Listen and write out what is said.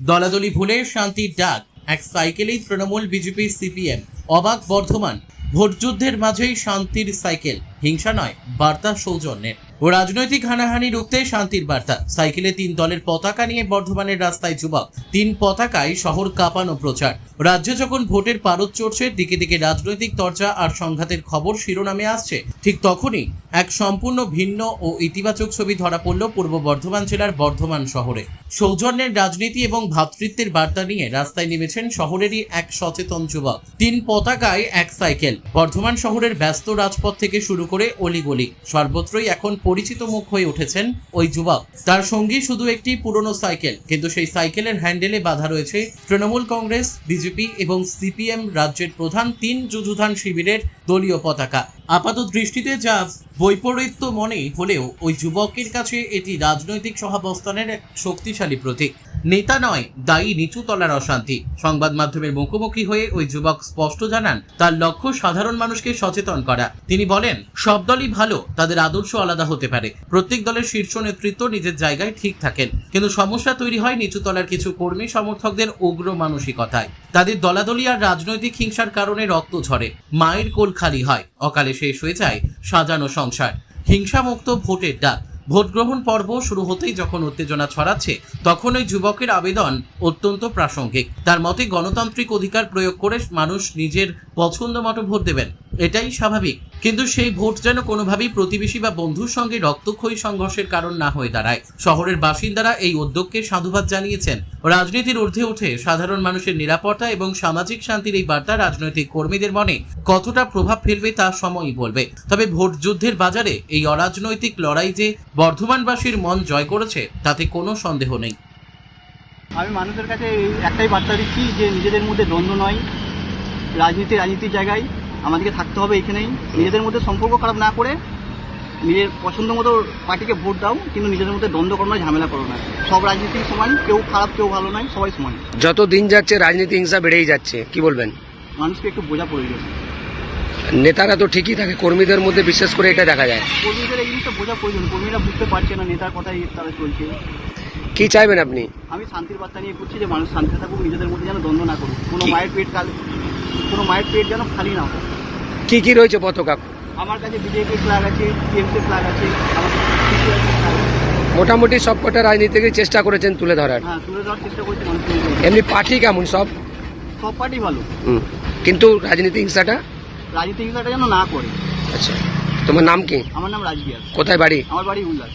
দলাদলি ভুলে শান্তির ডাক, এক সাইকেলেই তৃণমূল, বিজেপি, সিপিএম। অবাক বর্ধমান। ভোটযুদ্ধের মাঝেই শান্তির সাইকেল, হিংসা নয়, বার্তা সৌজন্যের। ও রাজনৈতিক হানাহানি রুখতে শান্তির বার্তা। সাইকেলে 3 দলের পতাকা নিয়ে বর্ধমানের রাস্তায় যুবক। 3 পতাকায় শহর কাঁপানো প্রচার। রাজ্যে যখন ভোটের পারদ চড়ছে, দিকে দিকে রাজনৈতিক তরজা আর সংঘাতের খবর শিরোনামে আসছে, ঠিক তখনই এক সম্পূর্ণ ভিন্ন ও ইতিবাচক ছবি ধরা পড়ল পূর্ব বর্ধমান জেলার বর্ধমান শহরে। সৌজন্যের রাজনীতি এবং ভ্রাতৃত্বের বার্তা নিয়ে রাস্তায় নেমেছেন শহরেরই এক সচেতন যুবক। 3 পতাকায় এক সাইকেল। বর্ধমান শহরের ব্যস্ত রাজপথ থেকে শুরু করে অলিগলি, সর্বত্রই এখন পরিচিত মুখ হয়ে উঠেছেন ওই যুবক। তার সঙ্গী শুধু একটি পুরনো সাইকেল, কিন্তু সেই সাইকেলের হ্যান্ডেলে বাঁধা রয়েছে তৃণমূল কংগ্রেস, বিজেপি এবং সিপিএম রাজ্যের প্রধান 3 যুযুধান শিবিরের দলীয় পতাকা। আপাত দৃষ্টিতে যা বৈপরীত্য মনে হলেও ওই যুবকের কাছে এটি রাজনৈতিক সহাবস্থানের এক শক্তিশালী প্রতীক। নেতা নয়, দায়ী নিচু তলার অশান্তি। সংবাদ মাধ্যমের মুখোমুখি হয়ে ওই যুবক স্পষ্ট জানান, তার লক্ষ্য সাধারণ মানুষকে সচেতন করা। তিনি বলেন, সব দলই ভালো, তাদের আদর্শ আলাদা হতে পারে। প্রত্যেক দলের শীর্ষ নেতৃত্ব নিজের জায়গায় ঠিক থাকেন, কিন্তু সমস্যা তৈরি হয় নিচু তলার কিছু কর্মী সমর্থকদের উগ্র মানসিকতায়। তাদের দলাদলি আর রাজনৈতিক হিংসার কারণে রক্ত ঝরে, মায়ের কোল খালি হয়, অকালে শেষ হয়ে যায় সাজানো সংসার। হিংসামুক্ত ভোটের ডাক। ভোট গ্রহণ পর্ব শুরু হতেই যখন উত্তেজনা ছড়াচ্ছে, তখন ওই যুবকের আবেদন অত্যন্ত প্রাসঙ্গিক। তার মতে, গণতান্ত্রিক অধিকার প্রয়োগ করে মানুষ নিজের পছন্দ মতো ভোট দেবেন, এটাই স্বাভাবিক। কিন্তু সেই ভোট যেন কোনোভাবেই প্রতিবেশী বা বন্ধুর সঙ্গে রক্তক্ষয়ী সংঘর্ষের কারণ না হয়ে দাঁড়ায়। শহরের বাসিন্দারা এই উদ্যোগকে সাধুবাদ জানিয়েছেন। রাজনীতির ঊর্ধ্বে উঠে সাধারণ মানুষের নিরাপত্তা এবং সামাজিক শান্তির এই বার্তা রাজনৈতিক কর্মীদের মনে কতটা প্রভাব ফেলবে তা সময়ই বলবে। তবে ভোট যুদ্ধের বাজারে এই অরাজনৈতিক লড়াই যে বর্ধমানবাসীর মন জয় করেছে, তাতে কোনো সন্দেহ নেই। আমি মানুষের কাছে একটাই বার্তা দিচ্ছি যে নিজেদের মধ্যে দ্বন্দ্ব নয়, রাজনীতির জায়গায় আমাদেরকে থাকতে হবে। এখানেই নিজেদের মধ্যে সম্পর্ক খারাপ না করে নিজের পছন্দ মতো পার্টিকে ভোট দাও, কিন্তু নিজেদের মধ্যে দ্বন্দ্ব করো না, ঝামেলা করো না। সব রাজনীতি সমান, কেউ খারাপ কেউ ভালো নয়, সবাই সমান। যত দিন যাচ্ছে রাজনীতি হিংসা বেড়েই যাচ্ছে, কি বলবেন? মানুষকে একটু বোঝা প্রয়োজন। নেতারা তো ঠিকই থাকে, কর্মীদের মধ্যে বিশেষ করে এটা দেখা যায়। কর্মীদের এই জিনিসটা বোঝা প্রয়োজন। কর্মীরা বুঝতে পারছে না নেতার কথাই তারা চলছে। কি চাইবেন আপনি? আমি শান্তির বার্তা নিয়ে করছি যে মানুষ শান্তিতে থাকুক, নিজেদের মধ্যে যেন দ্বন্দ্ব না করুক, কোনো মায়ের পেট যেন খালি না হোক। কি কি রয়েছে পতাকা? আমার কাছে বিজেপি ফ্ল্যাগ আছে, টিএমসি ফ্ল্যাগ আছে, মোটামুটি সবকটা রাজনীতিকে চেষ্টা করেছেন তুলে ধরার। হ্যাঁ, তুলে ধরার চেষ্টা করছি মানুষ। এমনি পার্টি কেমন? সব পার্টি ভালো, কিন্তু রাজনীতি হিংসাটা যেন না করে। আচ্ছা, তোমার নাম কি? আমার নাম রাজবিহার। কোথায় বাড়ি? আমার বাড়ি উল্লাস।